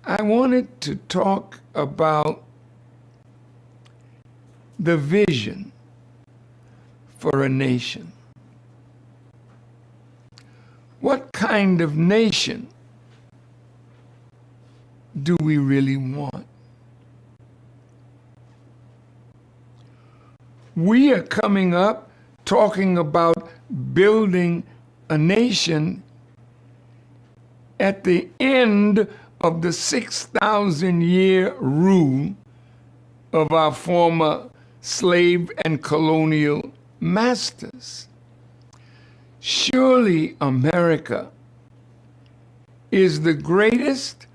I wanted to talk about the vision for a nation. What kind of nation do we really want? We are coming up talking about building a nation at the end of the 6,000-year rule of our former slave and colonial masters. Surely America is the greatest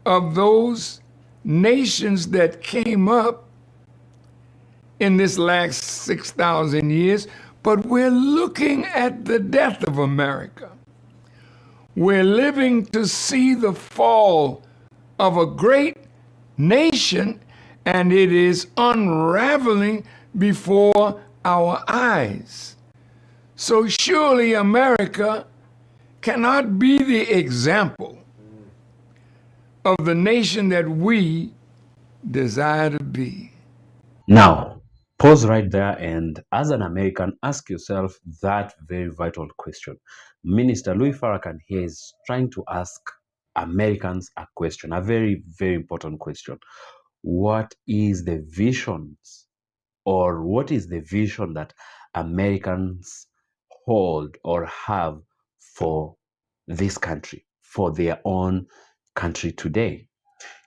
of those nations that came up in this last 6,000 years, but we're looking at the death of America. We're living to see the fall of a great nation, and it is unraveling before our eyes. So surely America cannot be the example of the nation that we desire to be. Now, pause right there, and as an American, ask yourself that very vital question. Minister Louis Farrakhan here is trying to ask Americans a question, a very, very important question. What is the visions, or what is the vision that Americans hold or have for this country, for their own country today?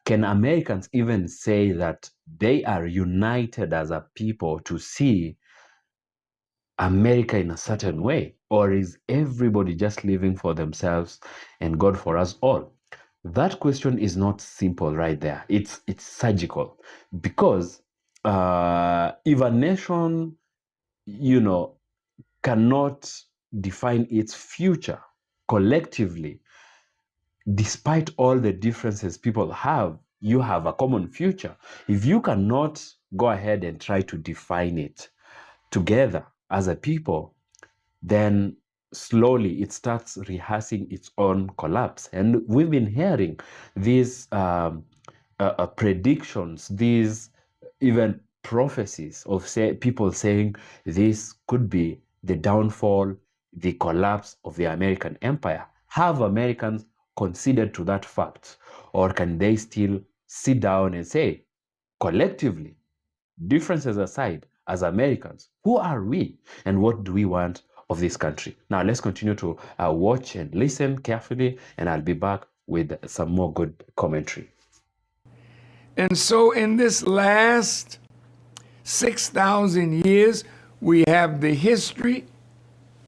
Can Americans even say that they are united as a people to see America in a certain way? Or is everybody just living for themselves and God for us all? That question is not simple right there. It's surgical, because if a nation, cannot define its future collectively, despite all the differences people have, you have a common future. If you cannot go ahead and try to define it together as a people, then slowly it starts rehearsing its own collapse. And we've been hearing these predictions, these even prophecies of people saying this could be the downfall, the collapse of the American empire. Have Americans considered to that fact, or can they still sit down and say, collectively, differences aside, as Americans, who are we and what do we want of this country? Now let's continue to watch and listen carefully, and I'll be back with some more good commentary. And so in this last 6,000 years, we have the history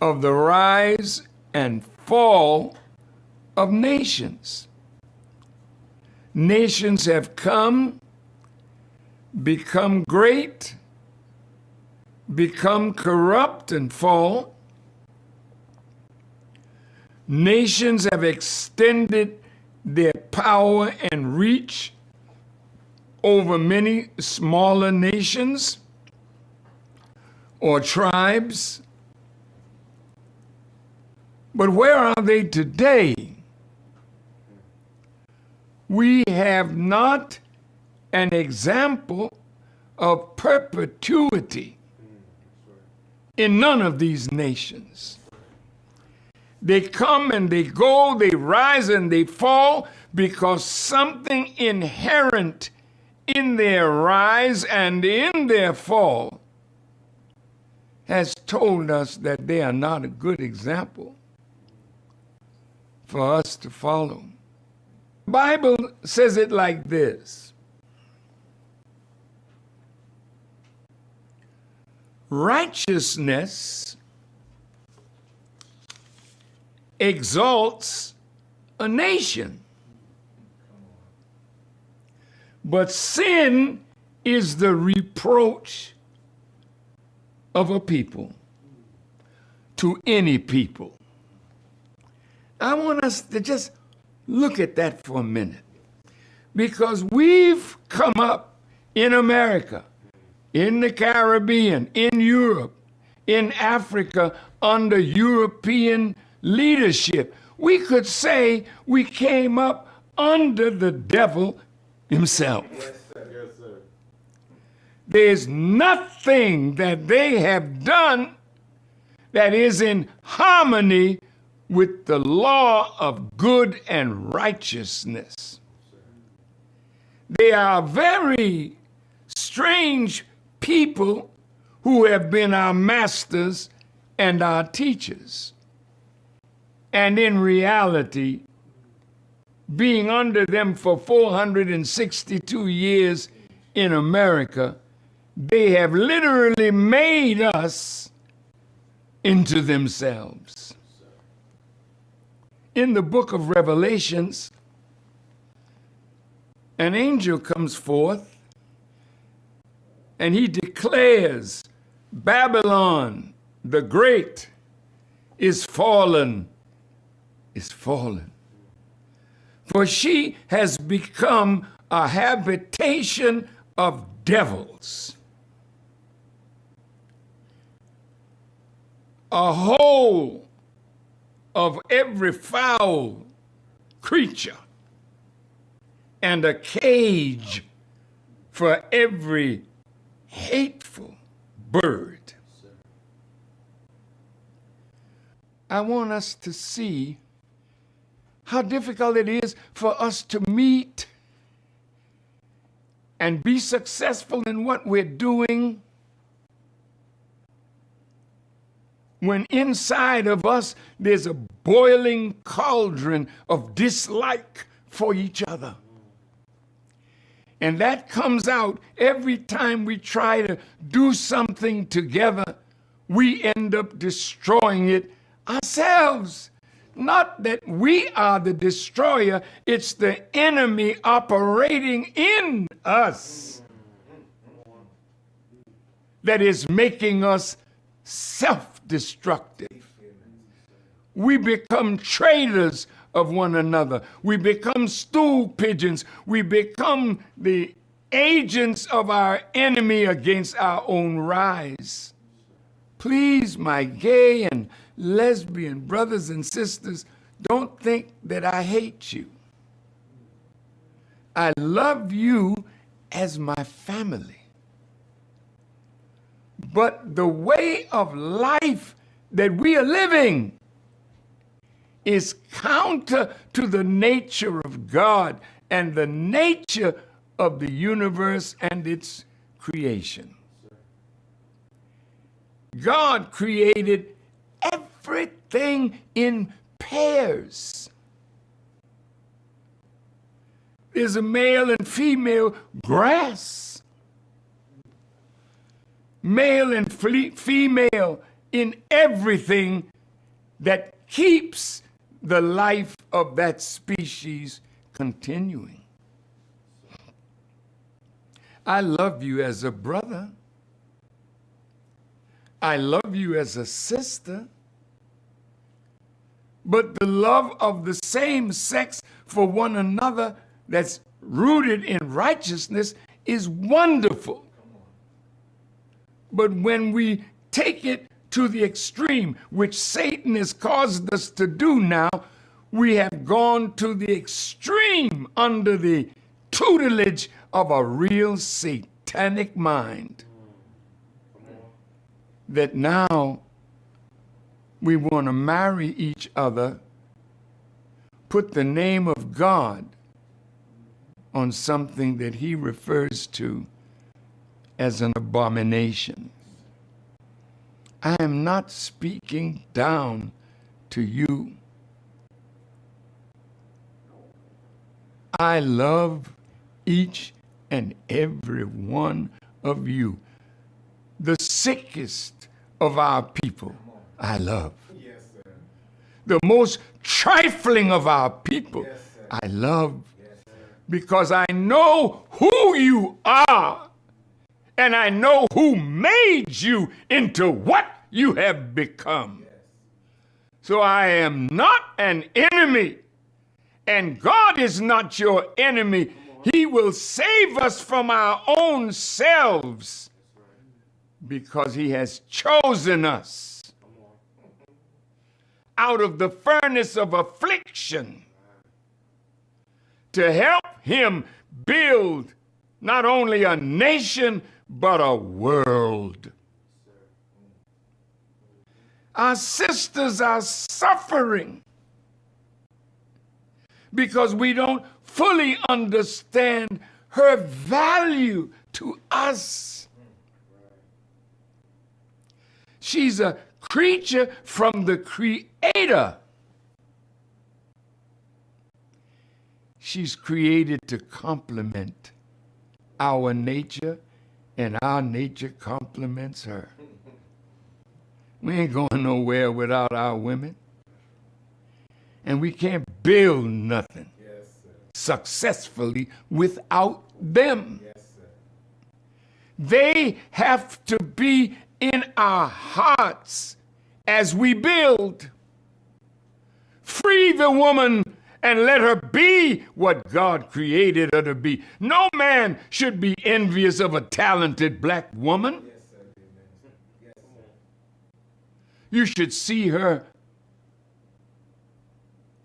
of the rise and fall of nations. Nations have come, become great, become corrupt and fall. Nations have extended their power and reach over many smaller nations or tribes. But where are they today? We have not an example of perpetuity in none of these nations. They come and they go, they rise and they fall because something inherent in their rise and in their fall has told us that they are not a good example for us to follow. The Bible says it like this: righteousness exalts a nation, but sin is the reproach of a people to any people. I want us to just look at that for a minute, because we've come up in America, in the Caribbean, in Europe, in Africa under European leadership. We could say we came up under the devil himself. Yes, sir. Yes, sir. There's nothing that they have done that is in harmony with the law of good and righteousness. They are very strange people who have been our masters and our teachers. And in reality, being under them for 462 years in America, they have literally made us into themselves. In the book of Revelations, an angel comes forth and he declares, Babylon the Great is fallen, for she has become a habitation of devils, a hole of every foul creature, and a cage for every hateful bird. I want us to see how difficult it is for us to meet and be successful in what we're doing when inside of us there's a boiling cauldron of dislike for each other. And that comes out every time we try to do something together. We end up destroying it ourselves. Not that we are the destroyer, it's the enemy operating in us that is making us self-destructive. We become traitors of one another. We become stool pigeons. We become the agents of our enemy against our own rise. Please, my gay and lesbian brothers and sisters, don't think that I hate you. I love you as my family. But the way of life that we are living is counter to the nature of God and the nature of the universe and its creation. God created everything in pairs. There's a male and female grass, male and female in everything that keeps the life of that species continuing. I love you as a brother. I love you as a sister. But the love of the same sex for one another that's rooted in righteousness is wonderful. But when we take it to the extreme, which Satan has caused us to do now, we have gone to the extreme under the tutelage of a real satanic mind. That now we want to marry each other, put the name of God on something that he refers to as an abomination. I am not speaking down to you. I love each and every one of you. The sickest of our people, I love. Yes, sir. The most trifling of our people, Yes, sir. I love. Yes, sir. Because I know who you are, and I know who made you into what you have become. Yes. So I am not an enemy, and God is not your enemy. He will save us from our own selves because he has chosen us out of the furnace of affliction to help him build not only a nation, but a world. Our sisters are suffering because we don't fully understand her value to us. She's a creature from the Creator. She's created to complement our nature, and our nature complements her. We ain't going nowhere without our women. And we can't build nothing successfully without them. They have to be in our hearts as we build. Free the woman and let her be what God created her to be. No man should be envious of a talented black woman. You should see her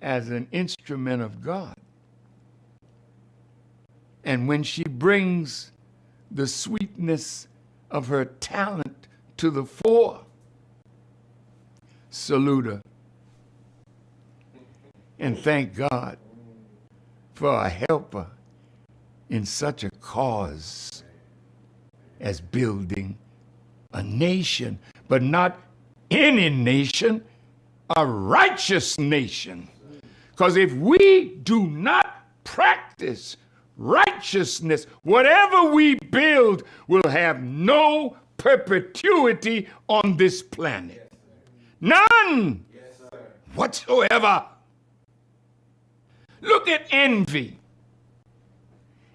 as an instrument of God. And when she brings the sweetness of her talent to the fore, salute her. And thank God for a helper in such a cause as building a nation, but not any nation, a righteous nation. Because if we do not practice righteousness, whatever we build will have no perpetuity on this planet. None whatsoever. Look at envy.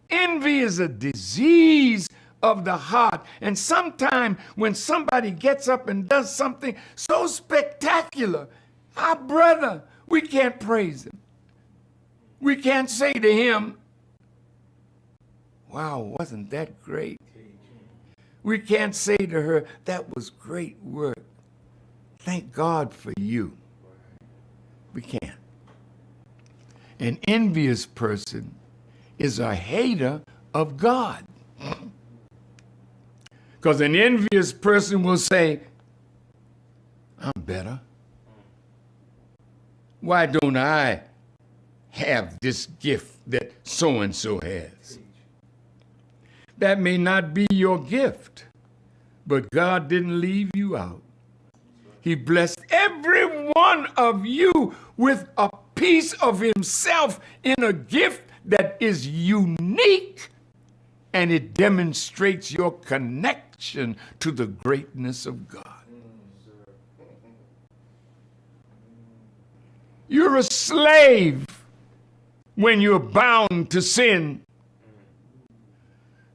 Envy is a disease of the heart. And sometimes when somebody gets up and does something so spectacular, our brother, we can't praise him. We can't say to him, wow, wasn't that great? We can't say to her, that was great work. Thank God for you. We can't. An envious person is a hater of God. Because an envious person will say, I'm better. Why don't I have this gift that so-and-so has? That may not be your gift, but God didn't leave you out. He blessed every one of you with a piece of himself in a gift that is unique, and it demonstrates your connection to the greatness of God. You're a slave when you're bound to sin.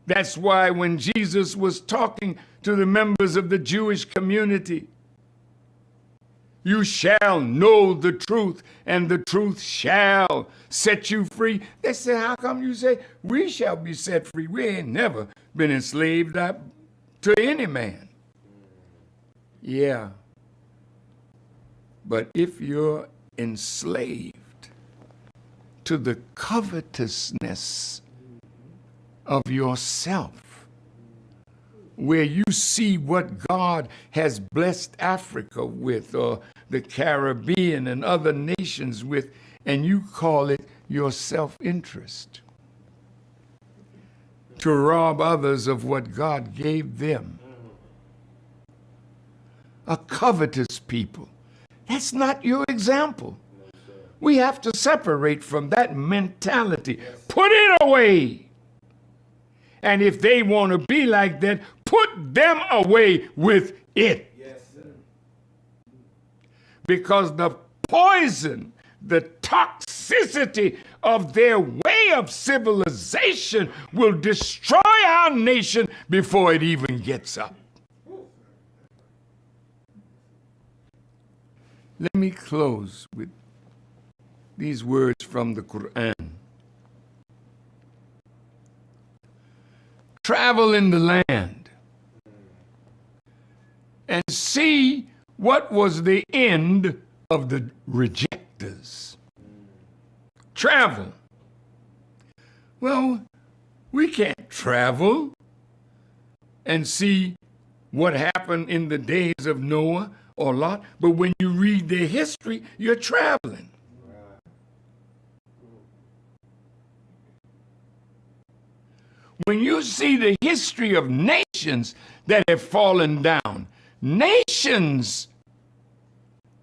That's why when Jesus was talking to the members of the Jewish community, you shall know the truth, and the truth shall set you free. They said, how come you say we shall be set free? We ain't never been enslaved to any man. Yeah. But if you're enslaved to the covetousness of yourself, where you see what God has blessed Africa with, or the Caribbean and other nations with, and you call it your self-interest, to rob others of what God gave them. A covetous people. That's not your example. We have to separate from that mentality. Put it away. And if they want to be like that, put them away with it. Yes, sir. Because the poison, the toxicity of their way of civilization will destroy our nation before it even gets up. Let me close with these words from the Quran. Travel in the land and see what was the end of the rejectors. Travel Well, we can't travel and see what happened in the days of Noah or Lot, but when you read their history, you're traveling. When you see the history of nations that have fallen down, nations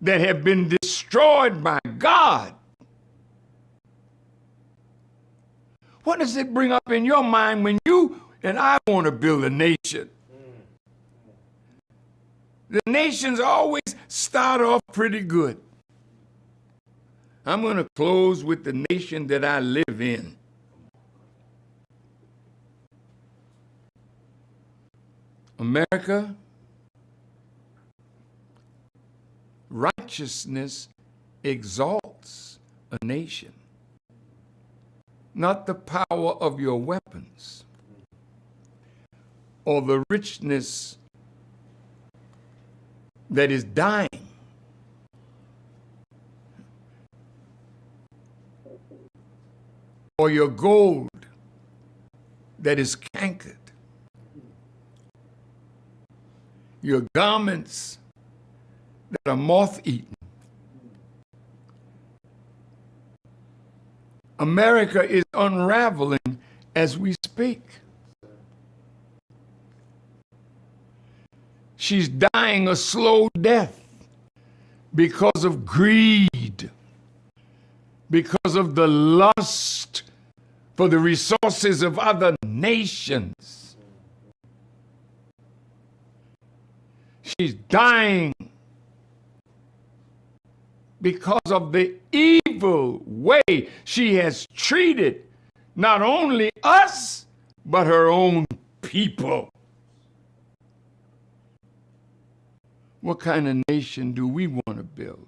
that have been destroyed by God, what does it bring up in your mind when you and I want to build a nation? The nations always start off pretty good. I'm going to close with the nation that I live in. America, righteousness exalts a nation, not the power of your weapons or the richness that is dying. Or your gold that is cankered. Your garments that are moth-eaten. America is unraveling as we speak. She's dying a slow death because of greed, because of the lust for the resources of other nations. She's dying because of the evil way she has treated not only us, but her own people. What kind of nation do we want to build?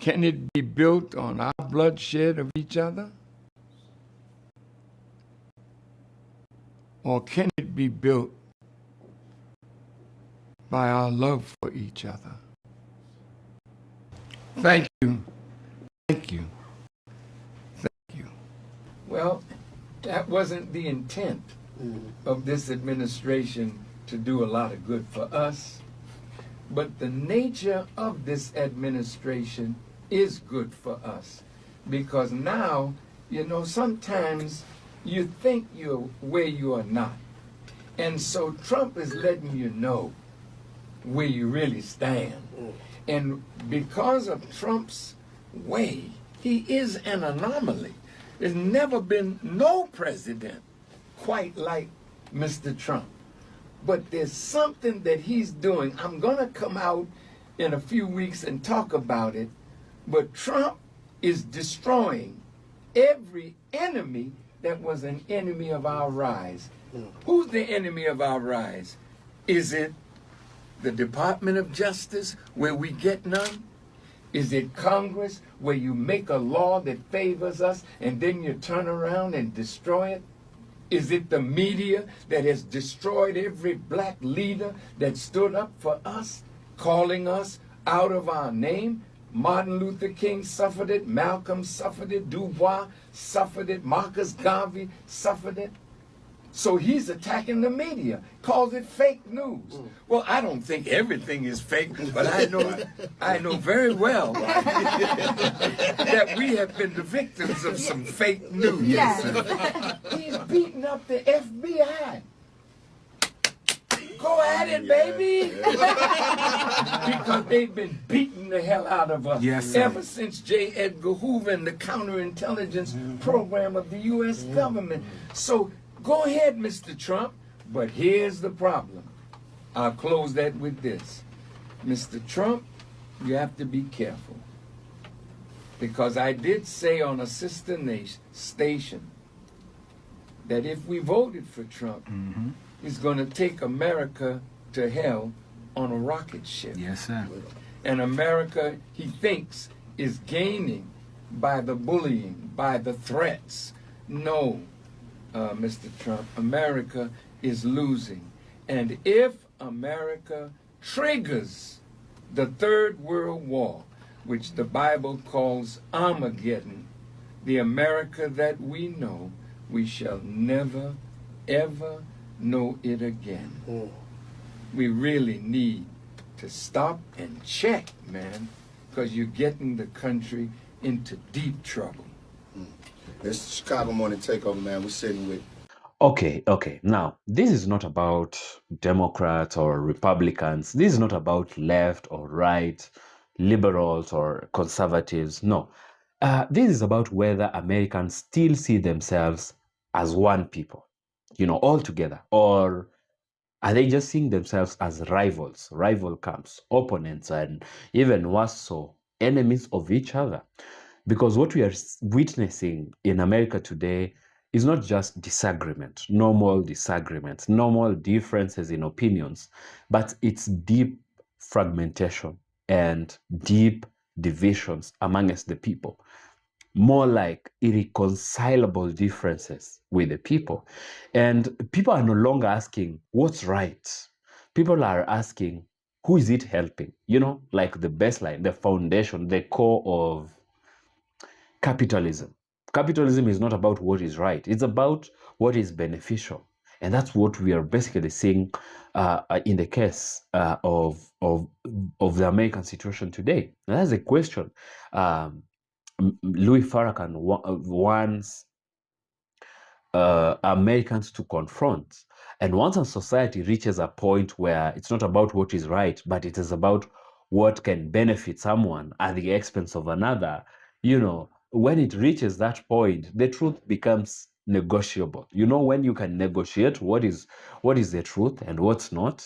Can it be built on our bloodshed of each other? Or can it be built by our love for each other? Thank you. Thank you. Thank you. Well, that wasn't the intent of this administration to do a lot of good for us, but the nature of this administration is good for us, because now, you know, sometimes you think you're where you are not. And so Trump is letting you know where you really stand. And because of Trump's way, he is an anomaly. There's never been no president quite like Mr. Trump. But there's something that he's doing. I'm going to come out in a few weeks and talk about it. But Trump is destroying every enemy that was an enemy of our rise. Who's the enemy of our rise? Is it the Department of Justice, where we get none? Is it Congress, where you make a law that favors us and then you turn around and destroy it? Is it the media that has destroyed every black leader that stood up for us, calling us out of our name? Martin Luther King suffered it, Malcolm suffered it, Du Bois suffered it, Marcus Garvey suffered it. So he's attacking the media, calls it fake news. Well, I don't think everything is fake, but I know very well that we have been the victims of some fake news. Yes. He's beating up the FBI. Go at it, baby. Because they've been beating the hell out of us ever since J. Edgar Hoover and the counterintelligence program of the U.S. government. So go ahead, Mr. Trump. But here's the problem. I'll close that with this. Mr. Trump, you have to be careful. Because I did say on a sister station that if we voted for Trump, he's going to take America to hell on a rocket ship. Yes, sir. And America, he thinks, is gaining by the bullying, by the threats. No, Mr. Trump, America is losing. And if America triggers the Third World War, which the Bible calls Armageddon, the America that we know, we shall never, ever know it again. We really need to stop and check, man, because you're getting the country into deep trouble. It's Chicago Morning Takeover, man. We're sitting with. Okay. Now, this is not about Democrats or Republicans. This is not about left or right, liberals or conservatives. No. This is about whether Americans still see themselves as one people, all together, or are they just seeing themselves as rivals, rival camps, opponents, and even worse so, enemies of each other? Because what we are witnessing in America today is not just disagreement, normal disagreements, normal differences in opinions, but it's deep fragmentation and deep divisions amongst the people, more like irreconcilable differences with the people. And people are no longer asking what's right. People are asking who is it helping? Like the baseline, the foundation, the core of capitalism. Capitalism is not about what is right, it's about what is beneficial. And that's what we are basically seeing in the case of the American situation today. And that's a question Louis Farrakhan wants Americans to confront. And once a society reaches a point where it's not about what is right, but it is about what can benefit someone at the expense of another, when it reaches that point, the truth becomes negotiable. When you can negotiate what is the truth and what's not,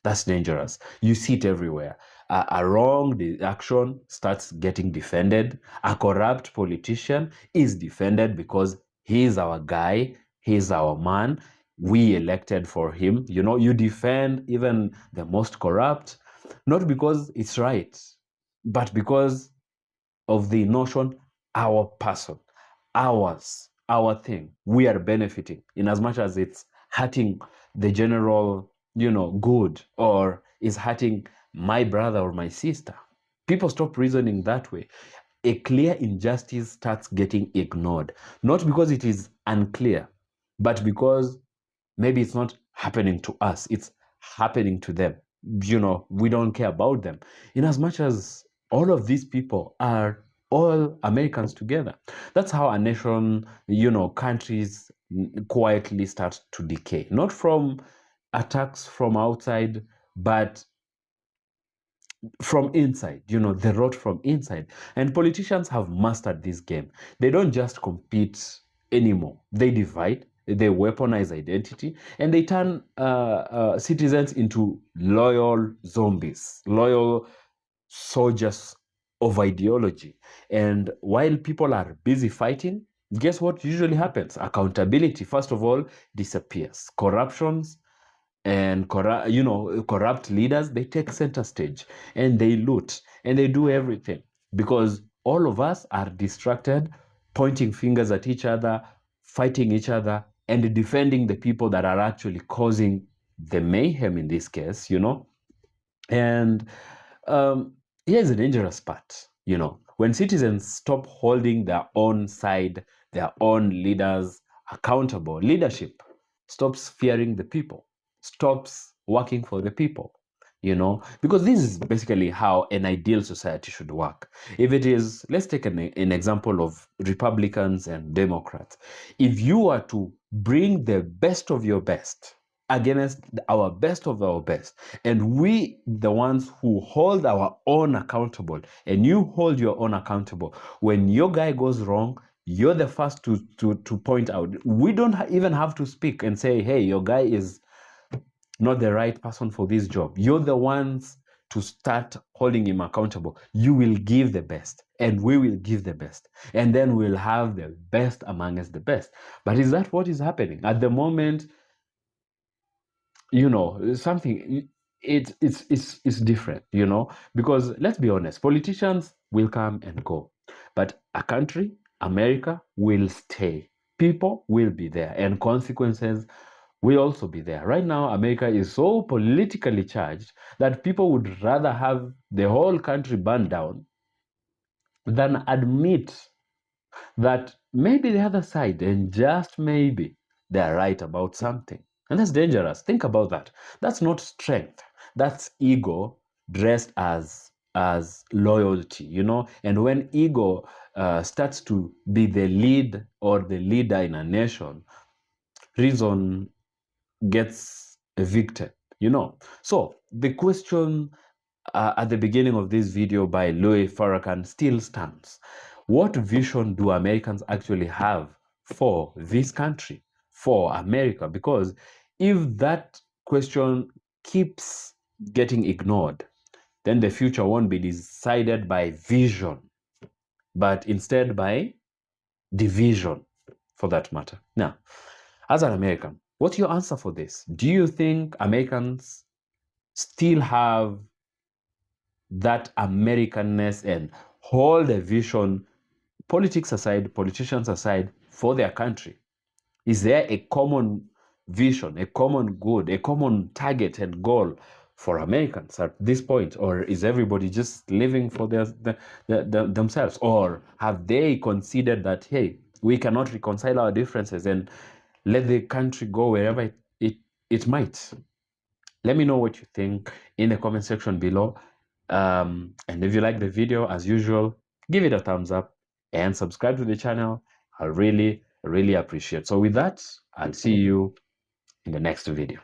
that's dangerous. You see it everywhere. A wrong action starts getting defended. A corrupt politician is defended because he is our guy, he is our man. We elected for him. You defend even the most corrupt, not because it's right, but because of the notion, our person, ours, our thing. We are benefiting in as much as it's hurting the general, good, or is hurting my brother or my sister. People stop reasoning that way. A clear injustice starts getting ignored, not because it is unclear, but because maybe it's not happening to us, it's happening to them. We don't care about them, in as much as all of these people are all Americans together. That's how a nation, countries quietly start to decay, not from attacks from outside, but from inside, the rot from inside. And politicians have mastered this game. They don't just compete anymore, they divide, they weaponize identity, and they turn citizens into loyal zombies, loyal soldiers of ideology. And while people are busy fighting, guess what usually happens? Accountability, first of all, disappears. Corruptions and corrupt leaders, they take center stage, and they loot, and they do everything because all of us are distracted, pointing fingers at each other, fighting each other, and defending the people that are actually causing the mayhem in this case. And here's the dangerous part. When citizens stop holding their own side, their own leaders accountable, leadership stops fearing the people, stops working for the people, because this is basically how an ideal society should work. If it is, let's take an example of Republicans and Democrats. If you are to bring the best of your best against our best of our best, and we, the ones who hold our own accountable, and you hold your own accountable, when your guy goes wrong, you're the first to point out. We don't even have to speak and say, hey, your guy is not the right person for this job. You're the ones to start holding him accountable. You will give the best, and we will give the best, and then we'll have the best amongst the best. But is that what is happening at the moment? Something, it's different, because let's be honest, politicians will come and go, but a country, America, will stay. People will be there, and consequences will also be there. Right now, America is so politically charged that people would rather have the whole country burned down than admit that maybe the other side, and just maybe, they're right about something. And that's dangerous. Think about that. That's not strength. That's ego dressed as loyalty, you know. And when ego starts to be the lead or the leader in a nation, reason gets evicted, you know. So the question at the beginning of this video by Louis Farrakhan still stands. What vision do Americans actually have for this country, for America? Because if that question keeps getting ignored, then the future won't be decided by vision, but instead by division, for that matter. Now, as an American, what's your answer for this? Do you think Americans still have that Americanness and hold a vision, politics aside, politicians aside, for their country? Is there a common vision, a common good, a common target and goal for Americans at this point? Or is everybody just living for themselves? Or have they considered that, hey, we cannot reconcile our differences and let the country go wherever it might? Let me know what you think in the comment section below. And if you like the video, as usual, give it a thumbs up and subscribe to the channel. I really appreciate. So with that, I'll see you in the next video.